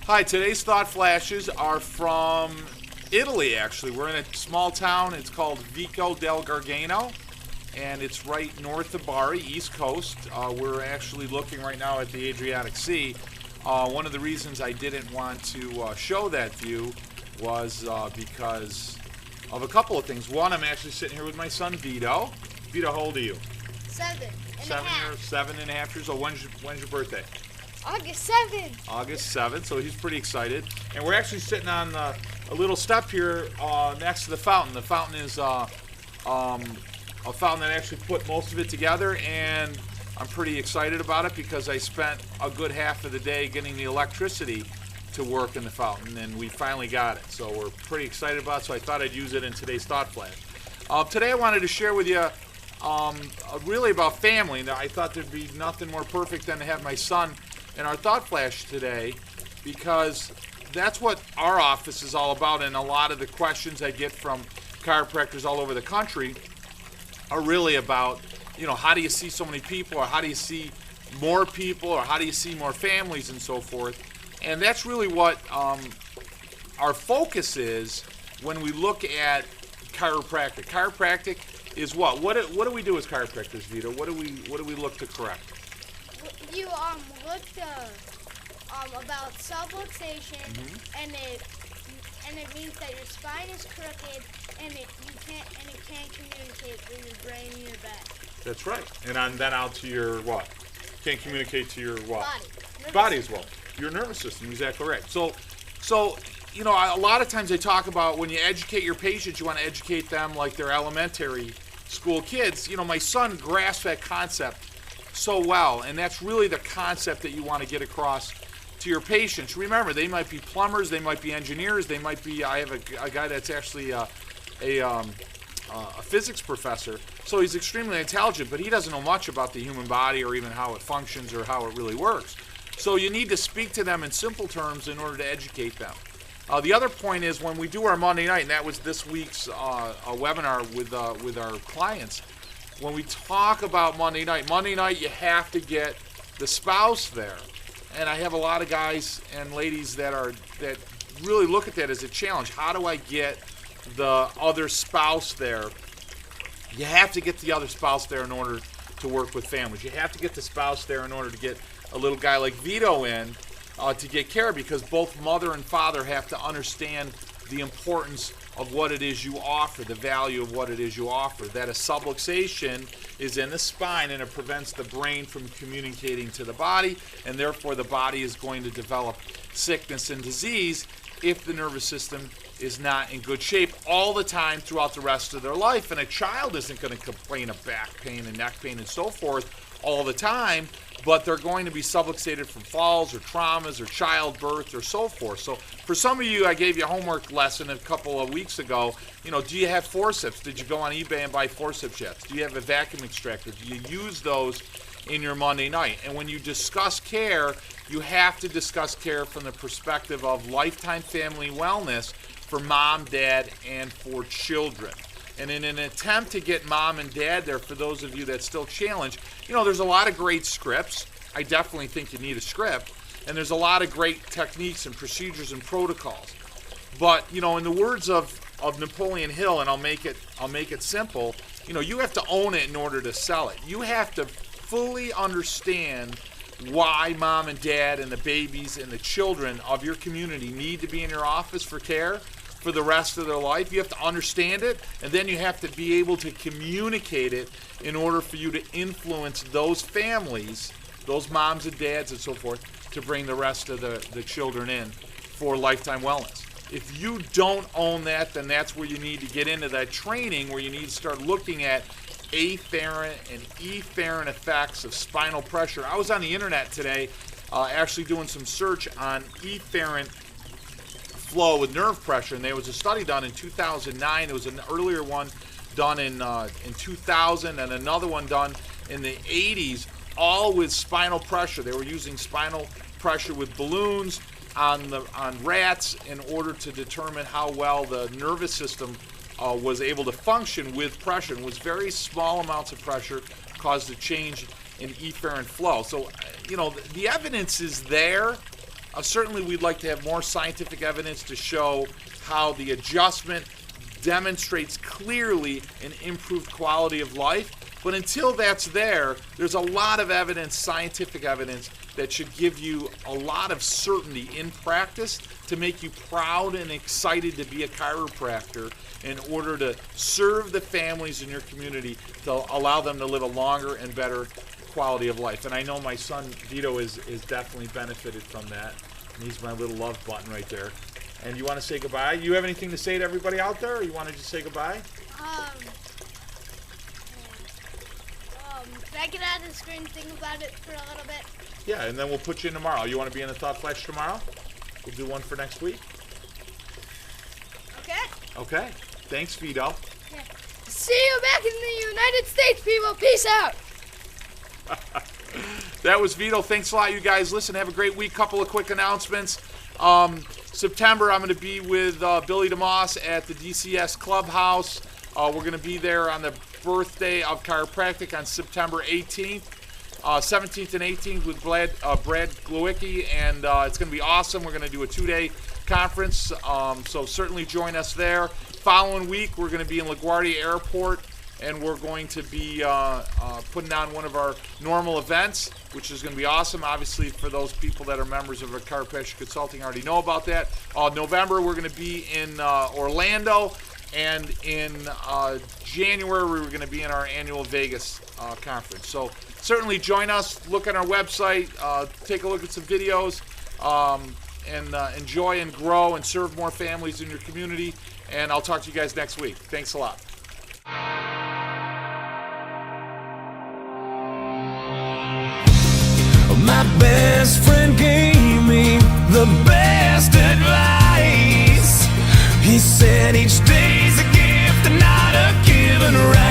Hi, today's Thought Flashes are from Italy, actually. We're in a small town. It's called Vico del Gargano, and it's right north of Bari, East Coast. We're actually looking right now at the Adriatic Sea. One of the reasons I didn't want to show that view was because of a couple of things. One, I'm actually sitting here with my son, Vito. Vito, how old are you? 7.5 years old. When's your birthday? August 7th. August 7th, so he's pretty excited. And we're actually sitting on a little step here next to the fountain. The fountain is a fountain that actually put most of it together, and I'm pretty excited about it because I spent a good half of the day getting the electricity to work in the fountain, and we finally got it. So we're pretty excited about it, so I thought I'd use it in today's Thought Flash. Today I wanted to share with you really about family. Now, I thought there'd be nothing more perfect than to have my son in our Thought Flash today, because that's what our office is all about, and a lot of the questions I get from chiropractors all over the country are really about, how do you see so many people, or how do you see more people, or how do you see more families, and so forth. And that's really what our focus is when we look at chiropractic. Chiropractic is what? What do we do as chiropractors, Vito? What do we look to correct? You looked about subluxation, and it means that your spine is crooked, and it can't communicate with your brain and your back. That's right. And then out to your what? Can't communicate to your what? Body as well. Your nervous system, exactly right. So a lot of times I talk about when you educate your patients, you want to educate them like they're elementary school kids. My son grasped that concept so well, and that's really the concept that you want to get across to your patients. Remember, they might be plumbers, they might be engineers, they might be. I have a guy that's actually a physics professor, so he's extremely intelligent, but he doesn't know much about the human body or even how it functions or how it really works. So you need to speak to them in simple terms in order to educate them. The other point is when we do our Monday night, and that was this week's webinar with our clients. When we talk about Monday night you have to get the spouse there. And I have a lot of guys and ladies that really look at that as a challenge. How do I get the other spouse there? You have to get the other spouse there in order to work with families. You have to get the spouse there in order to get a little guy like Vito in to get care, because both mother and father have to understand the importance of what it is you offer, the value of what it is you offer. That a subluxation is in the spine, and it prevents the brain from communicating to the body, and therefore the body is going to develop sickness and disease if the nervous system is not in good shape all the time throughout the rest of their life. And a child isn't going to complain of back pain and neck pain and so forth all the time, but they're going to be subluxated from falls or traumas or childbirth or so forth. So for some of you, I gave you a homework lesson a couple of weeks ago. Do you have forceps? Did you go on eBay and buy forceps yet? Do you have a vacuum extractor? Do you use those in your Monday night? And when you discuss care, you have to discuss care from the perspective of lifetime family wellness for mom, dad, and for children. And in an attempt to get mom and dad there, for those of you that still challenge, there's a lot of great scripts. I definitely think you need a script. And there's a lot of great techniques and procedures and protocols. But, in the words of Napoleon Hill, and I'll make it simple, you have to own it in order to sell it. You have to fully understand why mom and dad and the babies and the children of your community need to be in your office for care for the rest of their life. You have to understand it, and then you have to be able to communicate it in order for you to influence those families, those moms and dads and so forth, to bring the rest of the children in for lifetime wellness. If you don't own that, then that's where you need to get into that training, where you need to start looking at afferent and efferent effects of spinal pressure. I was on the internet today actually doing some search on efferent flow with nerve pressure, and there was a study done in 2009. There was an earlier one done in 2000 and another one done in the 80s, all with spinal pressure. They were using spinal pressure with balloons on rats in order to determine how well the nervous system was able to function with pressure. And was very small amounts of pressure caused a change in efferent flow. So, the evidence is there. Certainly we'd like to have more scientific evidence to show how the adjustment demonstrates clearly an improved quality of life. But until that's there, there's a lot of evidence, scientific evidence, that should give you a lot of certainty in practice to make you proud and excited to be a chiropractor in order to serve the families in your community, to allow them to live a longer and better quality of life. And I know my son Vito is definitely benefited from that. And he's my little love button right there. And you want to say goodbye? You have anything to say to everybody out there, or you want to just say goodbye? Can I get out of the screen and think about it for a little bit? Yeah, and then we'll put you in tomorrow. You want to be in the Thot Flash tomorrow? We'll do one for next week. Okay. Okay. Thanks, Vito. Yeah. See you back in the United States, people. Peace out. That was Vito. Thanks a lot, you guys. Listen, have a great week. Couple of quick announcements. September, I'm going to be with Billy DeMoss at the DCS Clubhouse. We're going to be there on the birthday of chiropractic on September 18th. 17th and 18th with Brad Glowicki, and it's going to be awesome. We're going to do a 2-day conference, so certainly join us there. Following week, we're going to be in LaGuardia Airport, and we're going to be putting on one of our normal events, which is going to be awesome. Obviously, for those people that are members of our Chiropractic Consulting, already know about that. November, we're going to be in Orlando, and in January, we're going to be in our annual Vegas conference. So certainly join us. Look on our website, take a look at some videos, and enjoy and grow and serve more families in your community. And I'll talk to you guys next week. Thanks a lot. My best friend gave me the best advice. He said each day's a gift and not a given right.